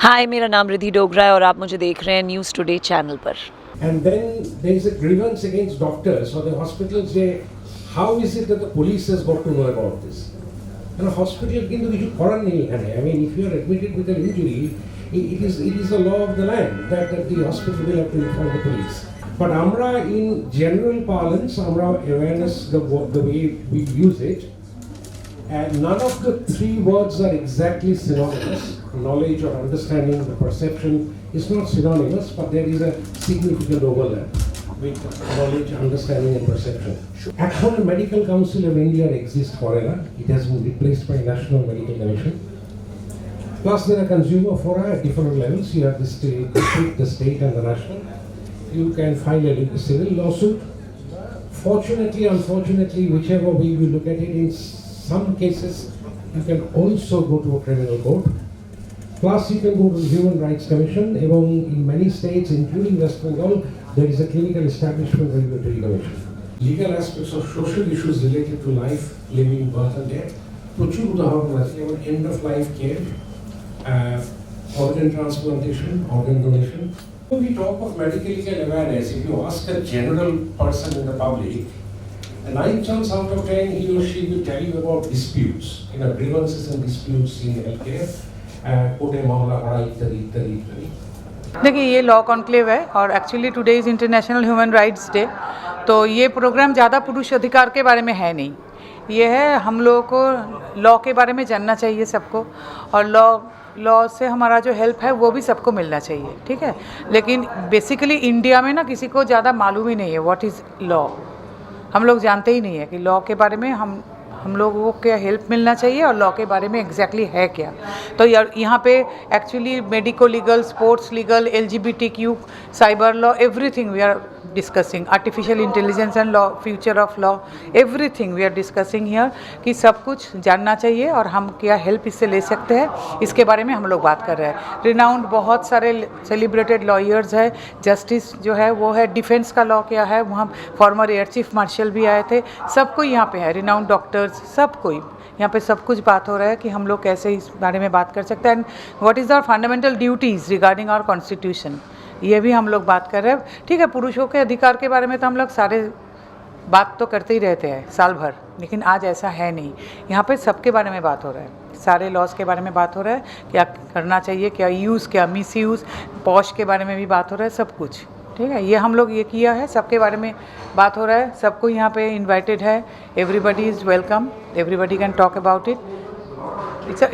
हाय, मेरा नाम रिद्धि डोगरा है और आप मुझे देख रहे हैं न्यूज़ टुडे चैनल पर। And then there is a grievance against doctors or the hospitals say, how is it that the police has got to know about this? And a hospital কিন্তু কিছু করার নেই এখানে. I mean, if you are admitted with an injury, it is a law of the land that the hospital will have to inform the police. But আমরা in general parlance, আমরা awareness the way we use it, and none of the three words are exactly synonymous. Knowledge or understanding, the perception is not synonymous, but there is a significant overlap with knowledge, understanding and perception. Actually, Medical Council of India exists forever. It has been replaced by National Medical Commission. Plus there are consumer fora at different levels. You have the state and the national. You can file a civil lawsuit. Fortunately, unfortunately, whichever way you look at it, in some cases you can also go to a criminal court. Plus you can go to the Human Rights Commission. Even in many states, including West Bengal, there is a clinical establishment regulatory commission. Legal aspects of social issues related to life, living, birth and death. প্রচুর উদাহরণ আছে যেমন end of life care, organ transplantation, organ donation. When we talk of medical legal awareness, if you ask a general person in the public, 9 chance out of 10 he or she will tell you about disputes, grievances and disputes in healthcare. कोर्टे मामला बड़ा इत्यादि. देखिए, ये law conclave है और actually today is international human rights day. तो ये programme ज़्यादा पुरुष अधिकार के बारे में है नहीं, ये है हम लोगों को लॉ के बारे में जानना चाहिए सबको, और लॉ से हमारा जो हेल्प है वो भी सबको मिलना चाहिए, ठीक है। लेकिन बेसिकली इंडिया में ना किसी को ज़्यादा मालूम ही नहीं है व्हाट इज़ लॉ। हम लोग जानते ही नहीं है कि लॉ के बारे में हम लोगों को क्या हेल्प मिलना चाहिए और लॉ के बारे में एग्जैक्टली है क्या। तो यहाँ पे actually medico legal, sports legal, LGBTQ, cyber law, everything we are discussing, artificial intelligence and law, future of law, everything we are discussing here, कि सब कुछ जानना चाहिए और हम क्या हेल्प इससे ले सकते हैं, इसके बारे में हम लोग बात कर रहे हैं। रिनाउंड बहुत सारे सेलिब्रेटेड लॉयर्स है, जस्टिस जो है वो है, डिफेंस का लॉ क्या है, वहाँ फॉर्मर एयर चीफ मार्शल भी आए थे, सब कोई यहाँ पे है, रिनाउंड डॉक्टर्स, सब कोई यहाँ पे सब कुछ बात हो रहा है कि हम लोग कैसे इस बारे में बात कर सकते हैं, and what is our fundamental duties regarding our constitution, ये भी हम लोग बात कर रहे हैं। ठीक है, पुरुषों के अधिकार के बारे में तो हम लोग सारे बात तो करते ही रहते हैं साल भर, लेकिन आज ऐसा है नहीं। यहाँ पे सबके बारे में बात हो रहा है, सारे लॉज के बारे में बात हो रहा है, क्या करना चाहिए, क्या यूज़, क्या मिस यूज़, पॉश के बारे में भी बात हो रहा है, सब कुछ, ठीक है। ये हम लोग ये किया है, सबके बारे में बात हो रहा है, सबको यहाँ पे इनवाइटेड है, everybody is welcome, everybody can talk about it.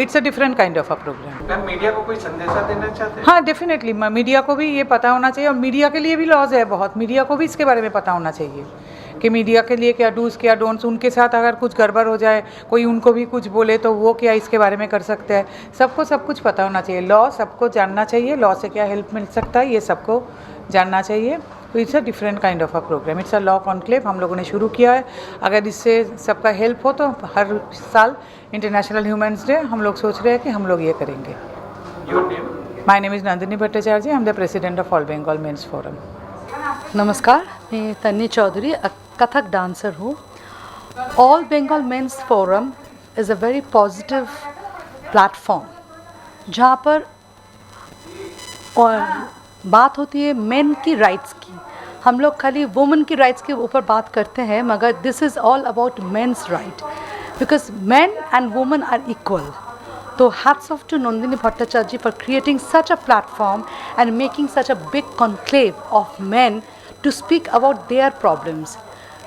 It's a different kind of a programme. Ma'am, media को कोई संदेशा देना चाहते हैं? हाँ, डेफिनेटली मीडिया को भी ये पता होना चाहिए, और मीडिया के लिए भी लॉज है बहुत, मीडिया को भी इसके बारे में पता होना चाहिए कि मीडिया के लिए क्या डूज क्या डोंट्स, उनके साथ अगर कुछ गड़बड़ हो जाए, कोई उनको भी कुछ बोले तो वो क्या इसके बारे में कर सकते हैं, सबको सब कुछ पता होना चाहिए। लॉ सबको जानना चाहिए, लॉ से क्या हेल्प मिल सकता है ये सबको जानना चाहिए। तो it's a different kind of a programme, it's a law conclave हम लोगों ने शुरू किया है। अगर इससे सबका हेल्प हो तो हर साल इंटरनेशनल ह्यूमन्स डे हम लोग सोच रहे हैं कि हम लोग ये करेंगे। Your name? My name is Nandini Bhattacharya, I am the president of all Bengal men's forum. नमस्कार, मैं तन्नी चौधरी, कथक डांसर हूँ। All Bengal men's forum is a very positive platform जहाँ पर और बात होती है मेन की राइट्स की। हम लोग खाली वुमेन की राइट्स के ऊपर बात करते हैं, मगर this is all about men's right, because men and women are equal. So hats off to Nandini Bhattacharya for creating such a platform and making such a big conclave of men to speak about their problems.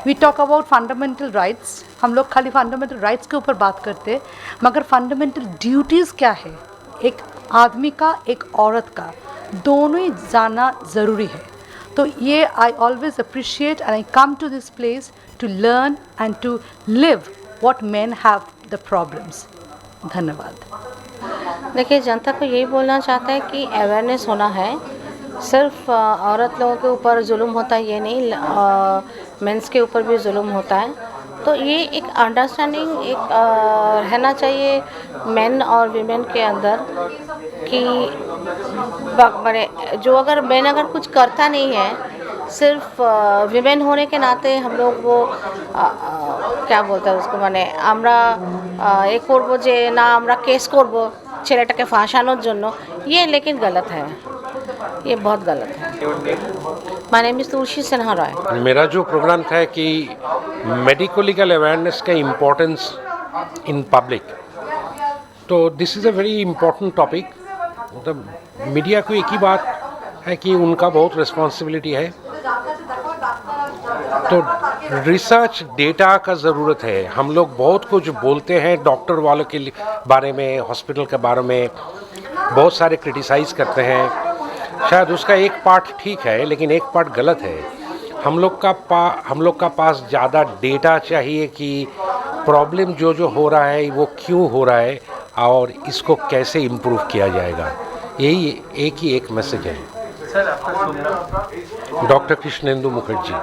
We talk about fundamental rights. हम लोग खाली fundamental rights के ऊपर बात करते हैं, मगर fundamental duties क्या है, एक आदमी का, एक औरत का, दोनों ही जानना ज़रूरी है। तो ये I always appreciate and I come to this place to learn and to live what men have the problems. धन्यवाद। देखिए, जनता को यही बोलना चाहता है कि अवेयरनेस होना है। सिर्फ औरत लोगों के ऊपर जुल्म होता है ये नहीं, मेंस के ऊपर भी जुल्म होता है। तो ये एक अंडरस्टैंडिंग एक रहना चाहिए मेन और वीमेन के अंदर कि बड़े जो अगर मेन अगर कुछ करता नहीं है, सिर्फ विमेन होने के नाते हम लोग वो क्या बोलते हैं उसको, माने আমরা এ করব যে না আমরা কেস করব, ছেলেটাকে ফাঁসানোর জন্য ये लेकिन गलत है, ये बहुत गलत है। Your name? My name is Tulsi Sinha Roy. मेरा जो प्रोग्राम था कि मेडिको लीगल अवेयरनेस का इम्पोर्टेंस इन पब्लिक, तो this is a very important topic. मतलब मीडिया को एक ही बात है कि उनका बहुत रिस्पॉन्सिबिलिटी है, तो रिसर्च डेटा का ज़रूरत है। हम लोग बहुत कुछ बोलते हैं डॉक्टर वालों के बारे में, हॉस्पिटल के बारे में बहुत सारे क्रिटिसाइज़ करते हैं। शायद उसका एक पार्ट ठीक है लेकिन एक पार्ट गलत है। हम लोग का पास ज़्यादा डेटा चाहिए कि प्रॉब्लम जो हो रहा है वो क्यों हो रहा है और इसको कैसे इम्प्रूव किया जाएगा। यही एक मैसेज है। सर आपका शुभ नाम? डॉक्टर कृष्णेंदु मुखर्जी।